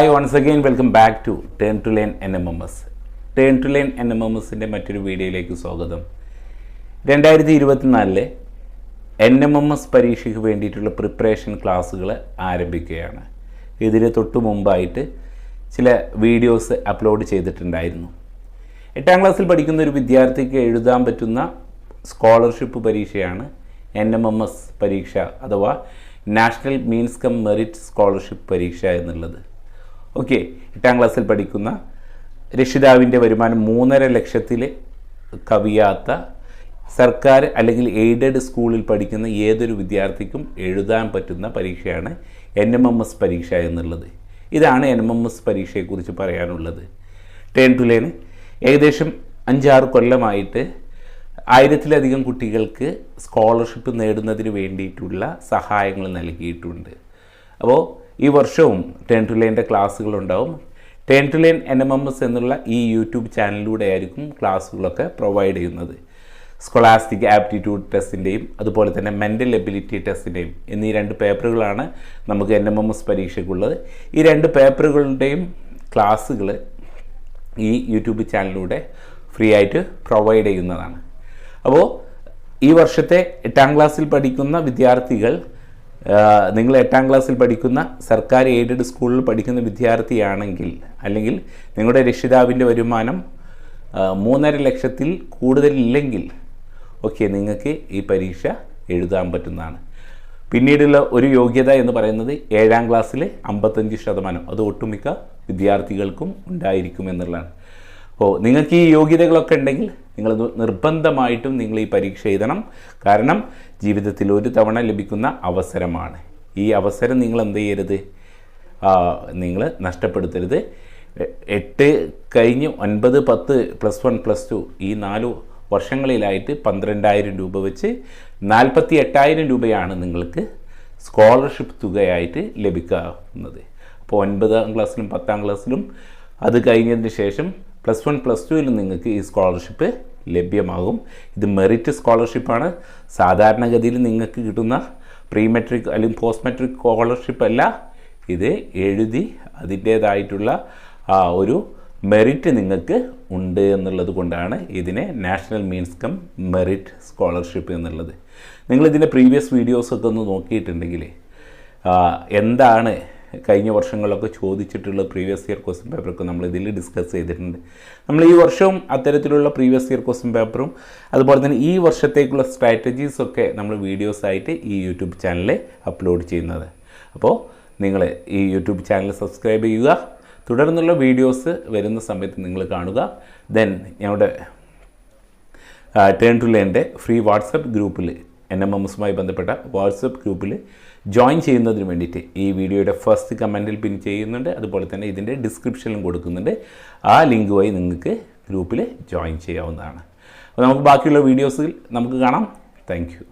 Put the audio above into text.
Hi once again welcome back to turn to learn NMMS. Turn to learn NMMSൻ്റെ മറ്റൊരു വീഡിയോയിലേക്ക് സ്വാഗതം. 2024 NMMS പരീക്ഷയ്ക്ക് വേണ്ടിയിട്ടുള്ള പ്രിപ്പറേഷൻ ക്ലാസ്സുകൾ ആരംഭിക്കുകയാണ്. ഇതിന് തൊട്ട് മുമ്പായിട്ട് ചില വീഡിയോസ് അപ്ലോഡ് ചെയ്തിട്ടുണ്ടായിരുന്നു. 8ാം ക്ലാസ്സിൽ പഠിക്കുന്ന ഒരു വിദ്യാർത്ഥിക്ക് എഴുതാൻ പറ്റുന്ന സ്കോളർഷിപ്പ് പരീക്ഷയാണ് NMMS പരീക്ഷ അഥവാ national means come merit scholarship പരീക്ഷ എന്നുള്ളത്. ഓക്കെ, 8ാം ക്ലാസ്സിൽ പഠിക്കുന്ന രക്ഷിതാവിൻ്റെ വരുമാനം 3.5 ലക്ഷത്തിൽ കവിയാത്ത സർക്കാർ അല്ലെങ്കിൽ എയ്ഡഡ് സ്കൂളിൽ പഠിക്കുന്ന ഏതൊരു വിദ്യാർത്ഥിക്കും എഴുതാൻ പറ്റുന്ന പരീക്ഷയാണ് NMMS പരീക്ഷ എന്നുള്ളത്. ഇതാണ് NMMS പരീക്ഷയെക്കുറിച്ച് പറയാനുള്ളത്. ടേൺ ടു ലേൺ ഏകദേശം 5-6 കൊല്ലമായിട്ട് 1000-ലധികം കുട്ടികൾക്ക് സ്കോളർഷിപ്പ് നേടുന്നതിന് വേണ്ടിയിട്ടുള്ള സഹായങ്ങൾ നൽകിയിട്ടുണ്ട്. അപ്പോൾ ഈ വർഷവും ടേൺ ടു ലേണിൻ്റെ ക്ലാസ്സുകളുണ്ടാവും. ടേൺ ടു ലേൺ NMMS എന്നുള്ള ഈ യൂട്യൂബ് ചാനലിലൂടെ ആയിരിക്കും ക്ലാസ്സുകളൊക്കെ പ്രൊവൈഡ് ചെയ്യുന്നത്. സ്കോളാസ്റ്റിക് ആപ്റ്റിറ്റ്യൂഡ് ടെസ്റ്റിൻ്റെയും അതുപോലെ തന്നെ മെൻ്റൽ എബിലിറ്റി ടെസ്റ്റിൻ്റെയും എന്നീ 2 പേപ്പറുകളാണ് നമുക്ക് NMMS പരീക്ഷയ്ക്കുള്ളത്. ഈ 2 പേപ്പറുകളുടെയും ക്ലാസ്സുകൾ ഈ യൂട്യൂബ് ചാനലിലൂടെ ഫ്രീ ആയിട്ട് പ്രൊവൈഡ് ചെയ്യുന്നതാണ്. അപ്പോൾ ഈ വർഷത്തെ 8ാം ക്ലാസ്സിൽ പഠിക്കുന്ന വിദ്യാർത്ഥികൾ, നിങ്ങൾ 8ാം ക്ലാസ്സിൽ പഠിക്കുന്ന സർക്കാർ എയ്ഡഡ് സ്കൂളിൽ പഠിക്കുന്ന വിദ്യാർത്ഥിയാണെങ്കിൽ, അല്ലെങ്കിൽ നിങ്ങളുടെ രക്ഷിതാവിൻ്റെ വരുമാനം 3.5 ലക്ഷത്തിൽ കൂടുതലില്ലെങ്കിൽ ഓക്കെ, നിങ്ങൾക്ക് ഈ പരീക്ഷ എഴുതാൻ പറ്റുന്നതാണ്. പിന്നീടുള്ള ഒരു യോഗ്യത എന്ന് പറയുന്നത് 7ാം ക്ലാസ്സിൽ 55%, അത് ഒട്ടുമിക്ക വിദ്യാർത്ഥികൾക്കും ഉണ്ടായിരിക്കുമെന്നുള്ളതാണ്. അപ്പോൾ നിങ്ങൾക്ക് ഈ യോഗ്യതകളൊക്കെ ഉണ്ടെങ്കിൽ നിങ്ങൾ നിർബന്ധമായിട്ടും നിങ്ങൾ ഈ പരീക്ഷ എഴുതണം. കാരണം ജീവിതത്തിൽ ഒരു തവണ ലഭിക്കുന്ന അവസരമാണ്. ഈ അവസരം നിങ്ങൾ എന്ത് ചെയ്യരുത്, നിങ്ങൾ നഷ്ടപ്പെടുത്തരുത്. 8 കഴിഞ്ഞ് 9, 10, +1, +2 ഈ 4 വർഷങ്ങളിലായിട്ട് 12,000 രൂപ വെച്ച് 48,000 രൂപയാണ് നിങ്ങൾക്ക് സ്കോളർഷിപ്പ് തുകയായിട്ട് ലഭിക്കാവുന്നത്. അപ്പോൾ 9ാം ക്ലാസ്സിലും 10ാം ക്ലാസ്സിലും അത് കഴിഞ്ഞതിന് ശേഷം +1, +2 നിങ്ങൾക്ക് ഈ സ്കോളർഷിപ്പ് ലഭ്യമാകും. ഇത് മെറിറ്റ് സ്കോളർഷിപ്പാണ്. സാധാരണഗതിയിൽ നിങ്ങൾക്ക് കിട്ടുന്ന പ്രീ മെട്രിക് അല്ലെങ്കിൽ പോസ്റ്റ് മെട്രിക് സ്കോളർഷിപ്പ് അല്ല. ഇത് എഴുതി അതിൻ്റേതായിട്ടുള്ള ഒരു മെറിറ്റ് നിങ്ങൾക്ക് ഉണ്ട് എന്നുള്ളത് കൊണ്ടാണ് ഇതിനെ national means come merit scholarship എന്നുള്ളത്. നിങ്ങളിതിൻ്റെ പ്രീവിയസ് വീഡിയോസൊക്കെ ഒന്ന് നോക്കിയിട്ടുണ്ടെങ്കിൽ എന്താണ് കഴിഞ്ഞ വർഷങ്ങളിലൊക്കെ ചോദിച്ചിട്ടുള്ള പ്രീവിയസ് ഇയർ ക്വസ്റ്റ്യൻ പേപ്പറൊക്കെ നമ്മൾ ഇതിൽ ഡിസ്കസ് ചെയ്തിട്ടുണ്ട്. നമ്മൾ ഈ വർഷവും അത്തരത്തിലുള്ള പ്രീവിയസ് ഇയർ ക്വസ്റ്റ്യൻ പേപ്പറും അതുപോലെ തന്നെ ഈ വർഷത്തേക്കുള്ള സ്ട്രാറ്റജീസൊക്കെ നമ്മൾ വീഡിയോസായിട്ട് ഈ യൂട്യൂബ് ചാനലിൽ അപ്ലോഡ് ചെയ്യുന്നത്. അപ്പോൾ നിങ്ങൾ ഈ യൂട്യൂബ് ചാനൽ സബ്സ്ക്രൈബ് ചെയ്യുക. തുടർന്നുള്ള വീഡിയോസ് വരുന്ന സമയത്ത് നിങ്ങൾ കാണുക. ദെൻ ഞങ്ങളുടെ ടേൺ ടു ലേണിൻ്റെ ഫ്രീ വാട്സപ്പ് ഗ്രൂപ്പിൽ, NMMSമായി ബന്ധപ്പെട്ട വാട്സപ്പ് ഗ്രൂപ്പിൽ ജോയിൻ ചെയ്യുന്നതിന് വേണ്ടിയിട്ട് ഈ വീഡിയോയുടെ ഫസ്റ്റ് കമൻറ്റിൽ പിൻ ചെയ്യുന്നുണ്ട്. അതുപോലെ തന്നെ ഇതിൻ്റെ ഡിസ്ക്രിപ്ഷനിലും കൊടുക്കുന്നുണ്ട്. ആ ലിങ്ക് വഴി നിങ്ങൾക്ക് ഗ്രൂപ്പിൽ ജോയിൻ ചെയ്യാവുന്നതാണ്. അപ്പോൾ നമുക്ക് ബാക്കിയുള്ള വീഡിയോസിൽ നമുക്ക് കാണാം. Thank you.